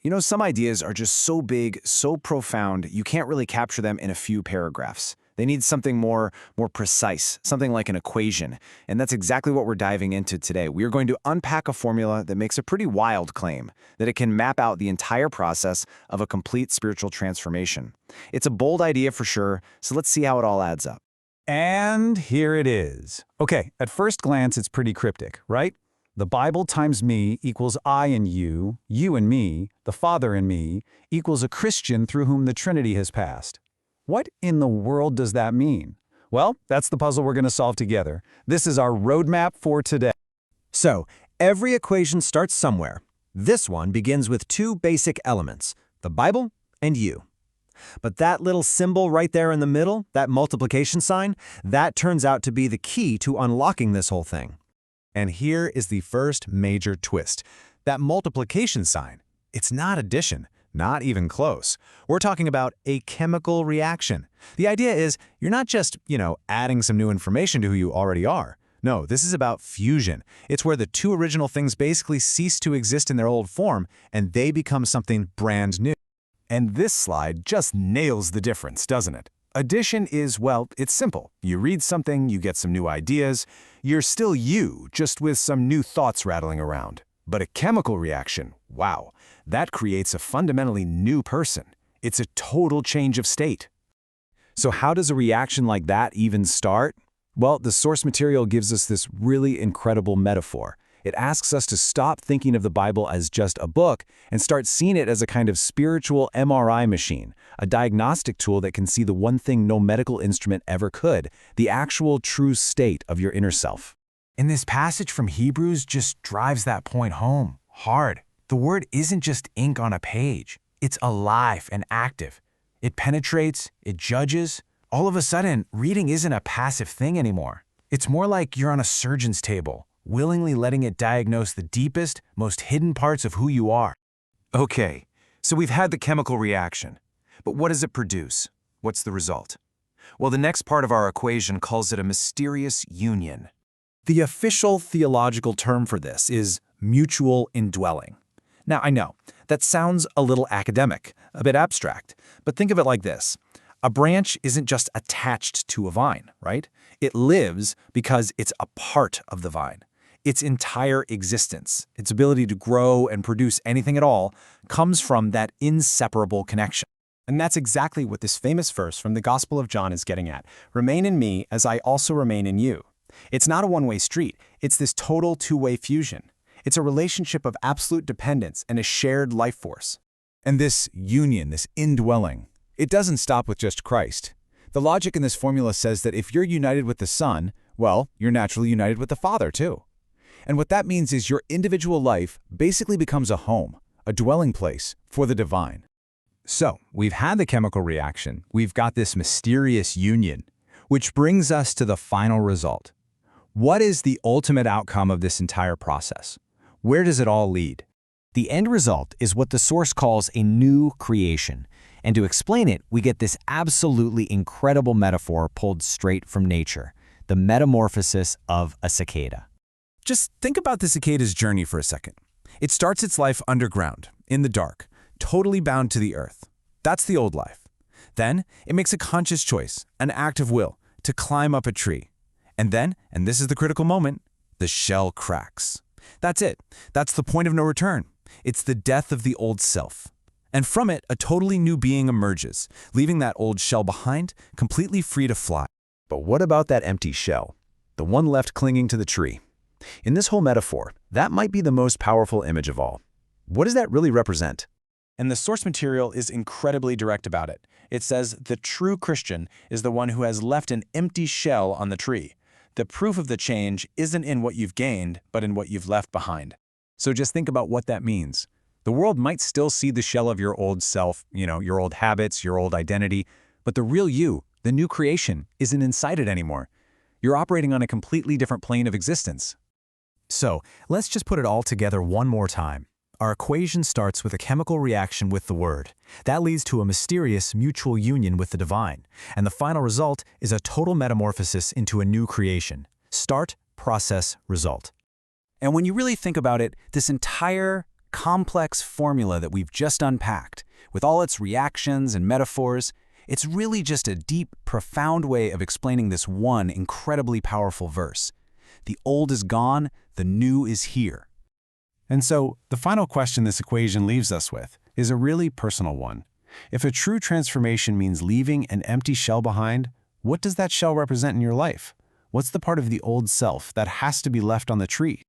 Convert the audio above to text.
You know, some ideas are just so big, so profound, you can't really capture them in a few paragraphs. They need something more precise, something like an equation. And that's exactly what we're diving into today. We are going to unpack a formula that makes a pretty wild claim, that it can map out the entire process of a complete spiritual transformation. It's a bold idea for sure, so let's see how it all adds up. And here it is. Okay, at first glance, it's pretty cryptic, right? The Bible times me equals I and you and me, the Father and me, equals a Christian through whom the Trinity has passed. What in the world does that mean? Well, that's the puzzle we're going to solve together. This is our roadmap for today. So, every equation starts somewhere. This one begins with two basic elements, the Bible and you. But that little symbol right there in the middle, that multiplication sign, that turns out to be the key to unlocking this whole thing. And here is the first major twist. That multiplication sign, it's not addition, not even close. We're talking about a chemical reaction. The idea is you're not just, adding some new information to who you already are. No, this is about fusion. It's where the two original things basically cease to exist in their old form and they become something brand new. And this slide just nails the difference, doesn't it? Addition is, well, it's simple. You read something, you get some new ideas. You're still you, just with some new thoughts rattling around. But a chemical reaction, wow, that creates a fundamentally new person. It's a total change of state. So how does a reaction like that even start? Well, the source material gives us this really incredible metaphor. It asks us to stop thinking of the Bible as just a book and start seeing it as a kind of spiritual MRI machine, a diagnostic tool that can see the one thing no medical instrument ever could, the actual true state of your inner self. And this passage from Hebrews just drives that point home hard. The word isn't just ink on a page. It's alive and active. It penetrates, it judges. All of a sudden, reading isn't a passive thing anymore. It's more like you're on a surgeon's table, willingly letting it diagnose the deepest, most hidden parts of who you are. Okay, so we've had the chemical reaction. But what does it produce? What's the result? Well, the next part of our equation calls it a mysterious union. The official theological term for this is mutual indwelling. Now, I know, that sounds a little academic, a bit abstract, but think of it like this. A branch isn't just attached to a vine, right? It lives because it's a part of the vine. Its entire existence, its ability to grow and produce anything at all, comes from that inseparable connection. And that's exactly what this famous verse from the Gospel of John is getting at. Remain in me as I also remain in you. It's not a one-way street. It's this total two-way fusion. It's a relationship of absolute dependence and a shared life force. And this union, this indwelling, it doesn't stop with just Christ. The logic in this formula says that if you're united with the Son, well, you're naturally united with the Father too. And what that means is your individual life basically becomes a home, a dwelling place for the divine. So, we've had the chemical reaction, we've got this mysterious union, which brings us to the final result. What is the ultimate outcome of this entire process? Where does it all lead? The end result is what the source calls a new creation. And to explain it, we get this absolutely incredible metaphor pulled straight from nature, the metamorphosis of a cicada. Just think about the cicada's journey for a second. It starts its life underground, in the dark, totally bound to the earth. That's the old life. Then it makes a conscious choice, an act of will, to climb up a tree. And then, and this is the critical moment, the shell cracks. That's it. That's the point of no return. It's the death of the old self. And from it, a totally new being emerges, leaving that old shell behind, completely free to fly. But what about that empty shell? The one left clinging to the tree? In this whole metaphor, that might be the most powerful image of all. What does that really represent? And the source material is incredibly direct about it. It says the true Christian is the one who has left an empty shell on the tree. The proof of the change isn't in what you've gained, but in what you've left behind. So just think about what that means. The world might still see the shell of your old self, your old habits, your old identity, but the real you, the new creation, isn't inside it anymore. You're operating on a completely different plane of existence. So, let's just put it all together one more time. Our equation starts with a chemical reaction with the Word. That leads to a mysterious mutual union with the divine. And the final result is a total metamorphosis into a new creation. Start, process, result. And when you really think about it, this entire complex formula that we've just unpacked, with all its reactions and metaphors, it's really just a deep, profound way of explaining this one incredibly powerful verse. The old is gone, the new is here. And so, the final question this equation leaves us with is a really personal one. If a true transformation means leaving an empty shell behind, what does that shell represent in your life? What's the part of the old self that has to be left on the tree?